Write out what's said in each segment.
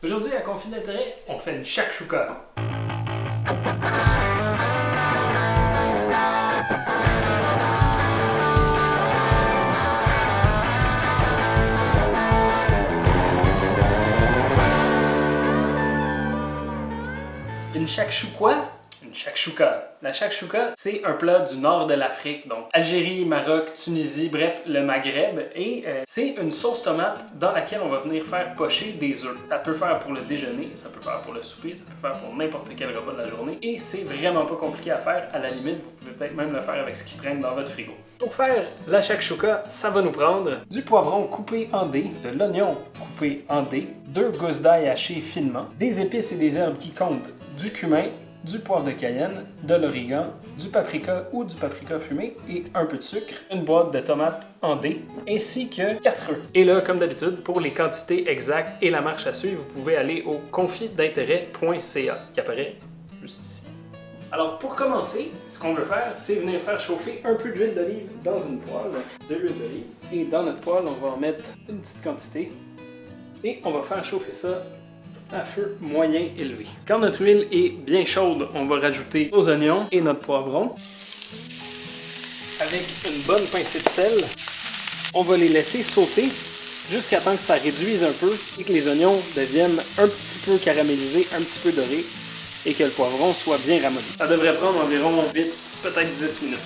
Aujourd'hui, à Conflit d'intérêt, on fait une shakshuka. Une shakshuka? Une shakshuka. La shakshuka, c'est un plat du nord de l'Afrique, donc Algérie, Maroc, Tunisie, bref, le Maghreb. Et c'est une sauce tomate dans laquelle on va venir faire pocher des œufs. Ça peut faire pour le déjeuner, ça peut faire pour le souper, ça peut faire pour n'importe quel repas de la journée. Et c'est vraiment pas compliqué à faire. À la limite, vous pouvez peut-être même le faire avec ce qui traîne dans votre frigo. Pour faire la shakshuka, ça va nous prendre du poivron coupé en dés, de l'oignon coupé en dés, 2 gousses d'ail hachées finement, des épices et des herbes qui comptent du cumin, du poivre de cayenne, de l'origan, du paprika ou du paprika fumé et un peu de sucre, une boîte de tomates en dés, ainsi que 4 œufs. Et là, comme d'habitude, pour les quantités exactes et la marche à suivre, vous pouvez aller au confitdintérêt.ca qui apparaît juste ici. Alors, pour commencer, ce qu'on veut faire, c'est venir faire chauffer un peu d'huile d'olive dans une poêle, de l'huile d'olive. Et dans notre poêle, on va en mettre une petite quantité et on va faire chauffer ça à feu moyen élevé. Quand notre huile est bien chaude, on va rajouter nos oignons et notre poivron. Avec une bonne pincée de sel, on va les laisser sauter jusqu'à temps que ça réduise un peu et que les oignons deviennent un petit peu caramélisés, un petit peu dorés et que le poivron soit bien ramolli. Ça devrait prendre environ 8, peut-être 10 minutes.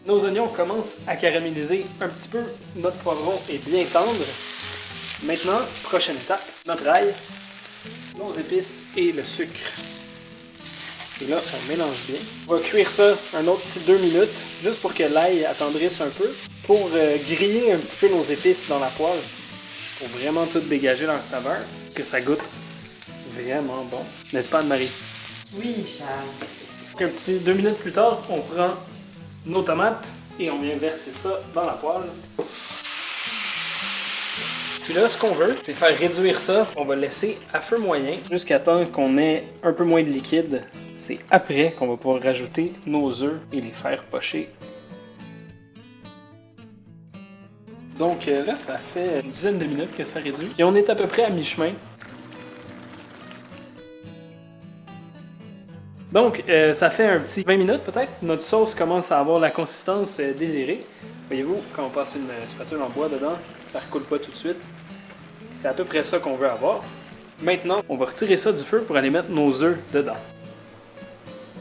Nos oignons commencent à caraméliser un petit peu, notre poivron est bien tendre. Maintenant, prochaine étape, notre ail, nos épices et le sucre. Et là, on mélange bien. On va cuire ça un autre petit 2 minutes, juste pour que l'ail attendrisse un peu, pour griller un petit peu nos épices dans la poêle, pour vraiment tout dégager leur saveur, que ça goûte vraiment bon. N'est-ce pas, Anne-Marie? Oui, Charles. Un petit 2 minutes plus tard, on prend nos tomates et on vient verser ça dans la poêle. Puis là, ce qu'on veut, c'est faire réduire ça. On va laisser à feu moyen jusqu'à temps qu'on ait un peu moins de liquide. C'est après qu'on va pouvoir rajouter nos œufs et les faire pocher. Donc là, ça fait une dizaine de minutes que ça réduit. Et on est à peu près à mi-chemin. Donc, ça fait un petit 20 minutes peut-être. Notre sauce commence à avoir la consistance désirée. Voyez-vous, quand on passe une spatule en bois dedans, ça ne recoule pas tout de suite. C'est à peu près ça qu'on veut avoir. Maintenant, on va retirer ça du feu pour aller mettre nos œufs dedans.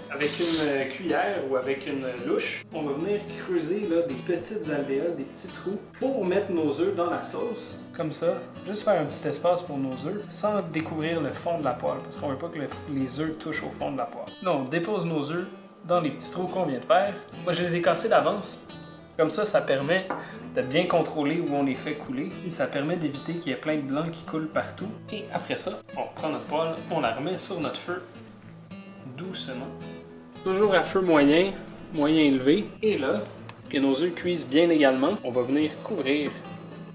Avec une cuillère ou avec une louche, on va venir creuser là, des petites alvéoles, des petits trous pour mettre nos œufs dans la sauce. Comme ça, juste faire un petit espace pour nos œufs sans découvrir le fond de la poêle parce qu'on ne veut pas que les œufs touchent au fond de la poêle. Là, on dépose nos œufs dans les petits trous qu'on vient de faire. Moi, je les ai cassés d'avance. Comme ça, ça permet de bien contrôler où on les fait couler et ça permet d'éviter qu'il y ait plein de blanc qui coulent partout. Et après ça, on reprend notre poêle, on la remet sur notre feu doucement. Toujours à feu moyen, moyen élevé. Et là, que nos œufs cuisent bien également, on va venir couvrir.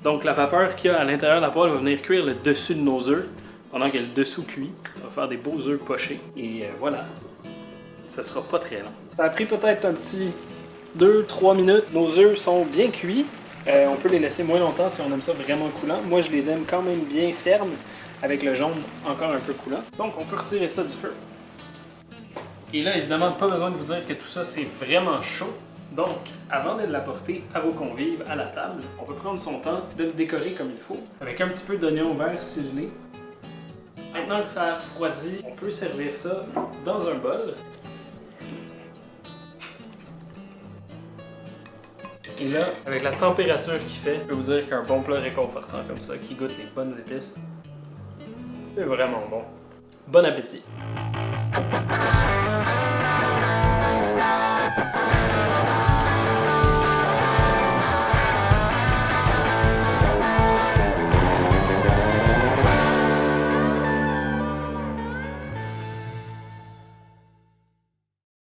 Donc la vapeur qu'il y a à l'intérieur de la poêle va venir cuire le dessus de nos œufs pendant que le dessous cuit. Ça va faire des beaux œufs pochés. Et voilà, ça sera pas très long. Ça a pris peut-être un petit 2-3 minutes. Nos œufs sont bien cuits. On peut les laisser moins longtemps si on aime ça vraiment coulant. Moi, je les aime quand même bien fermes, avec le jaune encore un peu coulant. Donc, on peut retirer ça du feu. Et là, évidemment, pas besoin de vous dire que tout ça, c'est vraiment chaud. Donc, avant de l'apporter à vos convives à la table, on peut prendre son temps de le décorer comme il faut, avec un petit peu d'oignon vert ciselé. Maintenant que ça a refroidi, on peut servir ça dans un bol. Et là, avec la température qu'il fait, je peux vous dire qu'un bon plat réconfortant comme ça, qui goûte les bonnes épices, c'est vraiment bon. Bon appétit!